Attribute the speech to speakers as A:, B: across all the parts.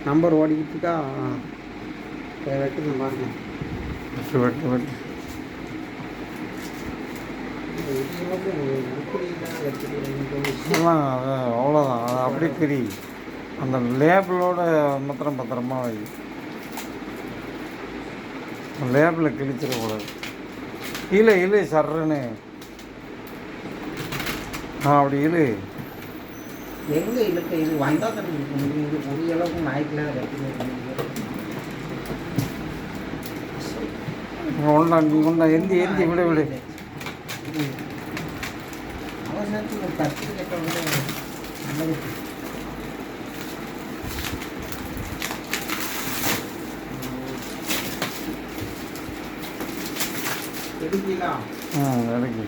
A: Number ஓடிக்கிட்டு இருக்கா. வெட்டுங்க பாருங்க.
B: வெட்டு எல்லாம் அவ்வளோதான். அது அப்படியே பிரி. அந்த லேபிளோட மாத்திரம் பத்திரமா வை. லேபிளை கிழிச்சிடக்கூடாது. இழு சர்றன்னு. அப்படி இழு.
A: எங்கே இழுக்க இது வந்தால் தான் இது புரிய அளவுக்கு நாய்க்கெல்லாம்
B: கொண்டா எந்தி விடு.
A: அவசரத்துக்கு ஒரு தட்டு கட்ட வந்து நல்லது. எடுக்கலாம்.
B: எடுக்கு.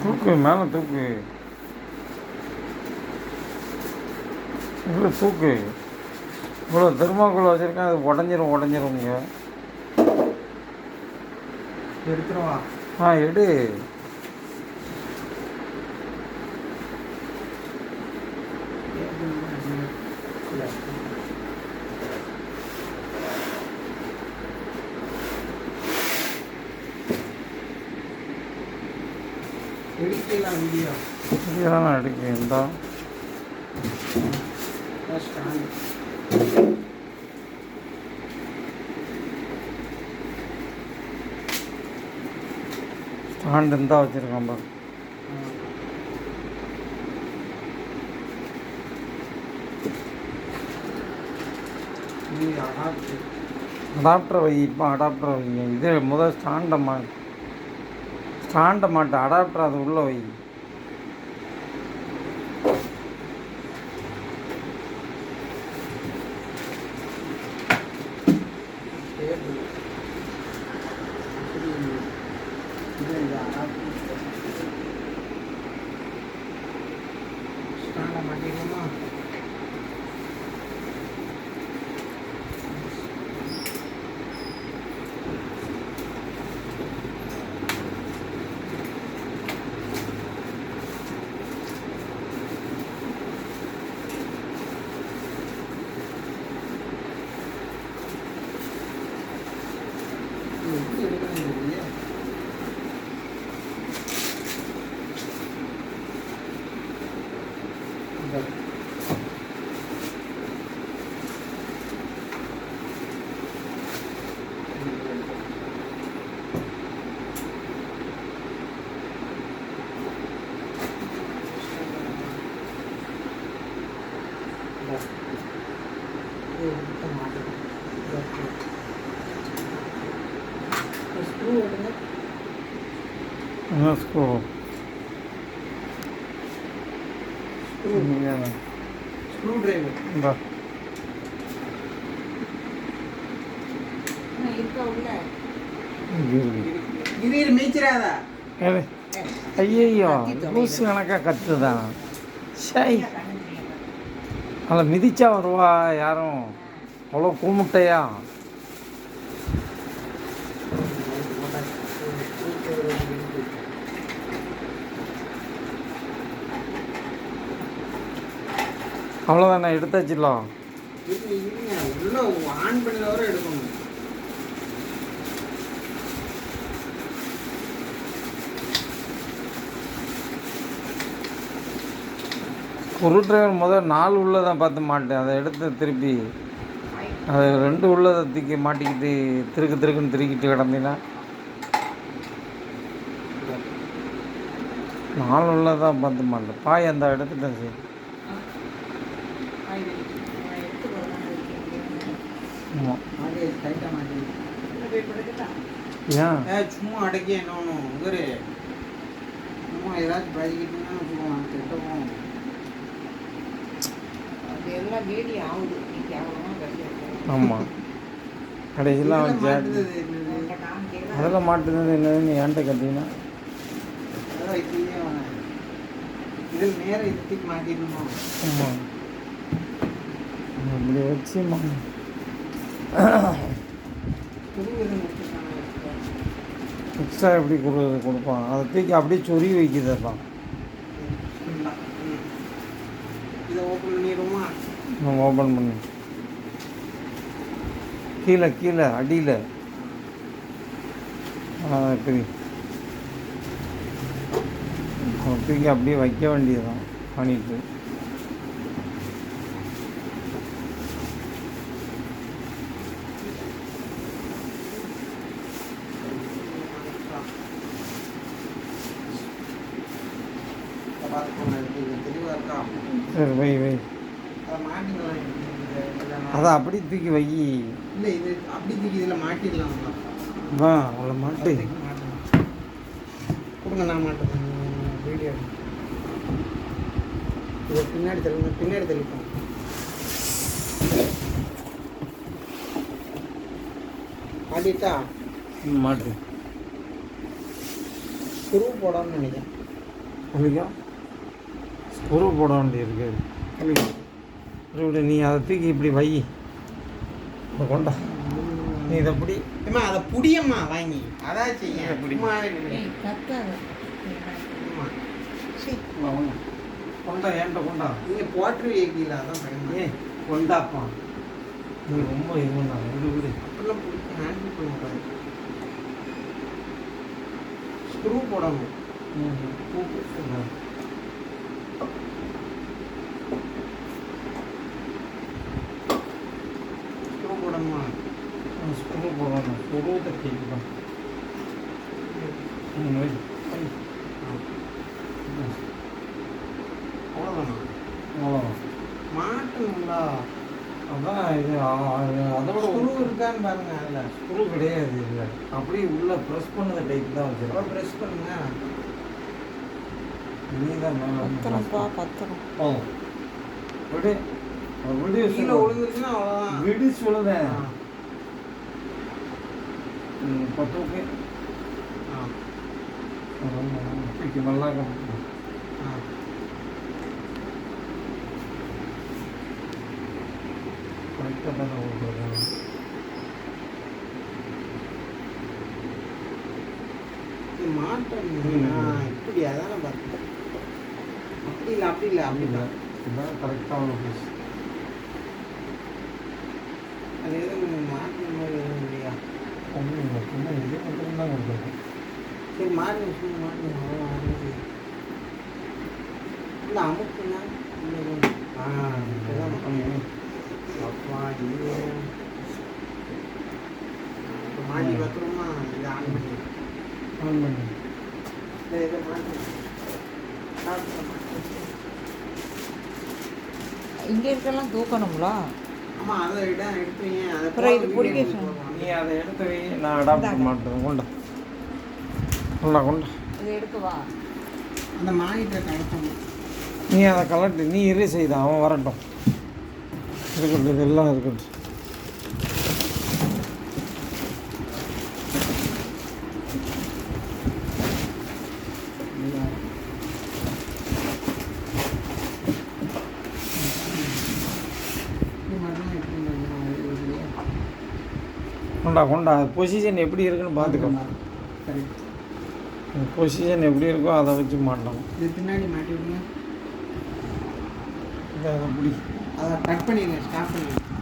B: தூக்கு மேலே தூக்கு. இவ்வளோ தூக்கு. இவ்வளோ தெர்மாக்குள்ள வச்சுருக்கேன். அது உடஞ்சிருங்க.
A: எடுத்துருவா.
B: எடு.
A: எடுக்கலாம் வீடியோ.
B: நான் எடுக்கேன். இந்தா ஸ்டாண்ட் இருந்தால் வச்சுருக்கேன் பாரு. அடாப்டர் வை. இப்போ அடாப்டர் வை. இது முதல் ஸ்டாண்டை மாட்டேன். அடாப்டர் அது உள்ளே வை. Screw driver. ஐயோ லூசு கணக்காக கற்றுதான். சை அதில் மிதிச்சா வருவா யாரும்? அவ்வளோ கூமுட்டையா? அவ்வளோதானே எடுத்தாச்சுலாம்.
A: ஆன் பண்ணி வர எடுக்கணும்.
B: ஸ்க்ரூ டிரைவர் முதல் 4 உள்ளதான் பார்த்து மாட்டேன். அதை எடுத்து திருப்பி அது 2 உள்ளதை தூக்கி மாட்டிக்கிட்டு திருக்குன்னு திருக்கிட்டு கிடந்தீங்கன்னா 4 உள்ளதான் பார்த்து மாட்டேன். பாய் அந்த எடுத்துட்டேன் சரி. ஆமாம்.
A: அது டைட்டாக மாட்டேங்குது.
B: ஏன்
A: சும்மா அடக்கி என்ன ஒன்றும் இவரு சும்மா ஏதாச்சும் பழகிட்டீங்கன்னா வச்சுக்கோங்க கெட்டவும்
B: ஆமாம். கடைசியில் அவன்
A: மாட்டுது
B: அதில் மாட்டுனது என்னதுன்னு என்கிட்ட கேட்டீங்கன்னா
A: அதான் இப்படியே இதில் நேரம் இதுக்கு மாட்டிடணும்.
B: ஆமாம். இப்படி வச்சு எக்ஸ்ட்ரா எப்படி கொடுப்பான், அதை தூக்கி அப்படியே சொருகி வைக்கிறதான்.
A: இதை ஓப்பன் பண்ணிடுவோமா?
B: நம்ம ஓப்பன் பண்ணி கீழே கீழே அடியில் இப்படி தூக்கி அப்படியே வைக்க வேண்டியதுதான் பண்ணிட்டு.
A: தெளிவாக இருக்கா?
B: சரி வை வை.
A: அதை மாட்டிக்கலாம்.
B: அதை அப்படி தூக்கி வை.
A: இல்லை இது அப்படி தூக்கி இதில் மாட்டிடலாம்.
B: வா அதில் மாட்டு.
A: கொடுங்க நான் மாட்டேன். வீடியோ இதை பின்னாடி தெளிப்போம். மாட்டிட்டா
B: மாட்டு.
A: ஸ்க்ரூ போடாமல் நினைக்கிறேன்.
B: கலிக்கா ஸ்க்ரூ போட வேண்டியிருக்கு. கலிக்கா இப்படி நீ அதை தூக்கி இப்படி வை. இதை கொண்டா நீ இதை பிடி.
A: ஏம்மா அதை புடியம்மா வாங்கி அதான் செய்ய
B: கொண்டா ஏன்ட்ட கொண்டா.
A: நீங்கள் போட்டுருவீங்களா? அதான் பயமா.
B: கொண்டாப்பா நீ ரொம்ப இதுண்ணா விடு விடு.
A: அப்படிலாம் பிடிச்சி ஹேண்டில் பண்ணக்கூடாது. ஸ்க்ரூ போடணும். ஸ்க்ரூ போடணுமா?
B: ஸ்க்ரூ போடணும். ஸ்க்ரூ தட்டிக்கலாம்.
A: அவ்வளோதானா?
B: அவ்வளோதான்.
A: மாட்டணுங்களா?
B: அதான் இது அதோட
A: ஸ்க்ரூ இருக்கான்னு பாருங்க. அதில்
B: ஸ்க்ரூ கிடையாது. இல்லை அப்படியே உள்ளே ப்ரெஸ் பண்ணத டைப் தான் வச்சுருக்கோம்.
A: ப்ரெஸ் பண்ணுங்க.
B: நீ தான்
C: பத்திரம்
B: ஓ விடு விடு.
A: கீழே விழுந்துருச்சுன்னா அவ்வளோதான்.
B: விடு சொல்லுதேன். பத்துக்கு நல்லா கரெக்டாக தானே ஓடுறேன்.
A: மாட்டேன் இப்படி அதான பார்த்தேன். அப்படி இல்லை
B: இதுதான் கரெக்டான பீஸ்.
A: அது எதுவும் மாட்டணும் மாதிரி எதுவும் இல்லையா?
B: ஒன்றும் இல்லை. சும்மா இதே மட்டும் தான் கொடுத்துருக்கேன்.
A: சரி மாட்டணும். சும்மா மாட்டணும். அவ்வளோ ஆரம்பிச்சு இல்லை அமுக்குங்க. அப்பா இது மாட்டி பத்திரமா இதை ஆன் பண்ணி இதை மாட்டணும்.
C: இங்கே இருக்கலாம் தூக்கணுங்களா?
A: ஆமாம் அதை எடுத்துவீங்க. அதை
C: அப்புறம் இது பிடிக்க
B: நீ அதை எடுத்து வை. நான் அடாப்ட் மாட்டேன். கொண்டா கொண்டா கொண்டா.
C: இதை எடுக்கவா?
A: அந்த மானிட்டர் கலட்டணும்.
B: நீ அதை கலட்டு. நீ இரு செய்த அவன் வரட்டும். இருக்கட்டும் இதெல்லாம் இருக்கட்டும். கொண்டா கொண்டா. பொசிஷன் எப்படி இருக்குன்னு பார்த்துக்கோ.
A: சரி
B: பொசிஷன் எப்படி இருக்கோ அதை வச்சு மாட்டோம்.
A: இது பின்னாடி மாட்டி விடுங்க.
B: இதை அப்படி
A: அதை கட் பண்ணிடுங்க. ஸ்டாப் பண்ணிடுங்க.